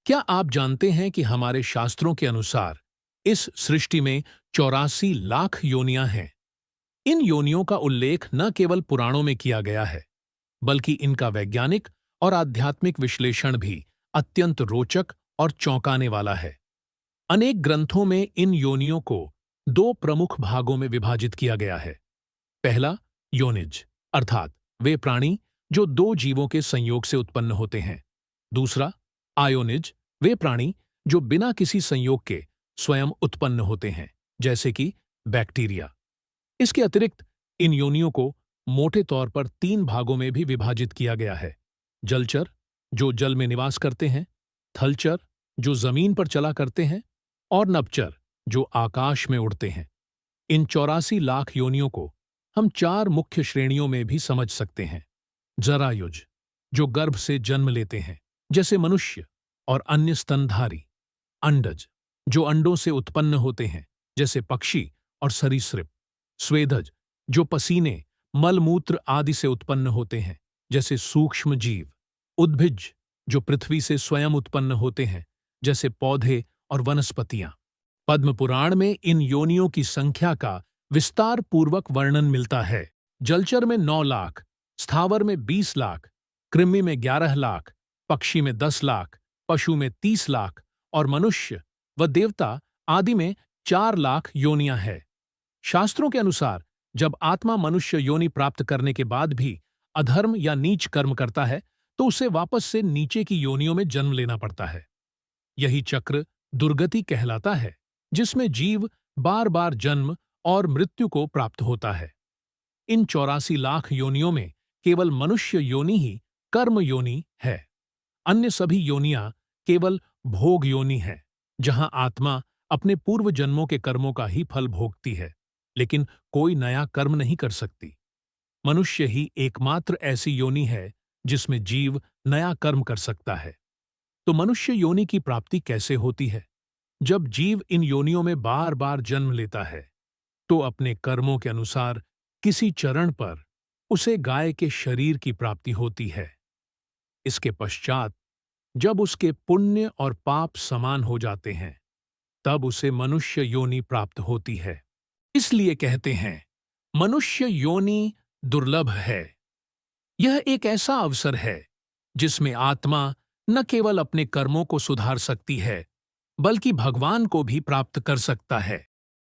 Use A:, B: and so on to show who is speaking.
A: क्या आप जानते हैं कि हमारे शास्त्रों के अनुसार इस सृष्टि में 84 लाख योनियां हैं। इन योनियों का उल्लेख न केवल पुराणों में किया गया है, बल्कि इनका वैज्ञानिक और आध्यात्मिक विश्लेषण भी अत्यंत रोचक और चौंकाने वाला है। अनेक ग्रंथों में इन योनियों को दो प्रमुख भागों में विभाजित किया गया है। पहला, योनिज अर्थात वे प्राणी जो दो जीवों के संयोग से उत्पन्न होते हैं। दूसरा, आयोनिज, वे प्राणी जो बिना किसी संयोग के स्वयं उत्पन्न होते हैं, जैसे कि बैक्टीरिया। इसके अतिरिक्त इन योनियों को मोटे तौर पर तीन भागों में भी विभाजित किया गया है। जलचर, जो जल में निवास करते हैं, थलचर, जो जमीन पर चला करते हैं, और नभचर, जो आकाश में उड़ते हैं। इन 84 लाख योनियों को हम चार मुख्य श्रेणियों में भी समझ सकते हैं। जरायुज, जो गर्भ से जन्म लेते हैं, जैसे मनुष्य और अन्य स्तनधारी। अंडज, जो अंडों से उत्पन्न होते हैं, जैसे पक्षी और सरीसृप। स्वेदज, जो पसीने, मलमूत्र आदि से उत्पन्न होते हैं, जैसे सूक्ष्म जीव। उद्भिज, जो पृथ्वी से स्वयं उत्पन्न होते हैं, जैसे पौधे और वनस्पतियां। पद्म पुराण में इन योनियों की संख्या का विस्तार पूर्वक वर्णन मिलता है। जलचर में 9 लाख, स्थावर में 20 लाख, कृमि में 11 लाख, पक्षी में 10 लाख, पशु में 30 लाख और मनुष्य व देवता आदि में 4 लाख योनियां हैं। शास्त्रों के अनुसार जब आत्मा मनुष्य योनि प्राप्त करने के बाद भी अधर्म या नीच कर्म करता है, तो उसे वापस से नीचे की योनियों में जन्म लेना पड़ता है। यही चक्र दुर्गति कहलाता है, जिसमें जीव बार बार जन्म और मृत्यु को प्राप्त होता है। इन 84 लाख योनियों में केवल मनुष्य योनि ही कर्म योनि है। अन्य सभी योनियां केवल भोग योनि हैं, जहां आत्मा अपने पूर्व जन्मों के कर्मों का ही फल भोगती है, लेकिन कोई नया कर्म नहीं कर सकती। मनुष्य ही एकमात्र ऐसी योनि है जिसमें जीव नया कर्म कर सकता है। तो मनुष्य योनि की प्राप्ति कैसे होती है? जब जीव इन योनियों में बार बार जन्म लेता है, तो अपने कर्मों के अनुसार किसी चरण पर उसे गाय के शरीर की प्राप्ति होती है। इसके पश्चात जब उसके पुण्य और पाप समान हो जाते हैं, तब उसे मनुष्य योनि प्राप्त होती है। इसलिए कहते हैं, मनुष्य योनि दुर्लभ है। यह एक ऐसा अवसर है जिसमें आत्मा न केवल अपने कर्मों को सुधार सकती है, बल्कि भगवान को भी प्राप्त कर सकता है।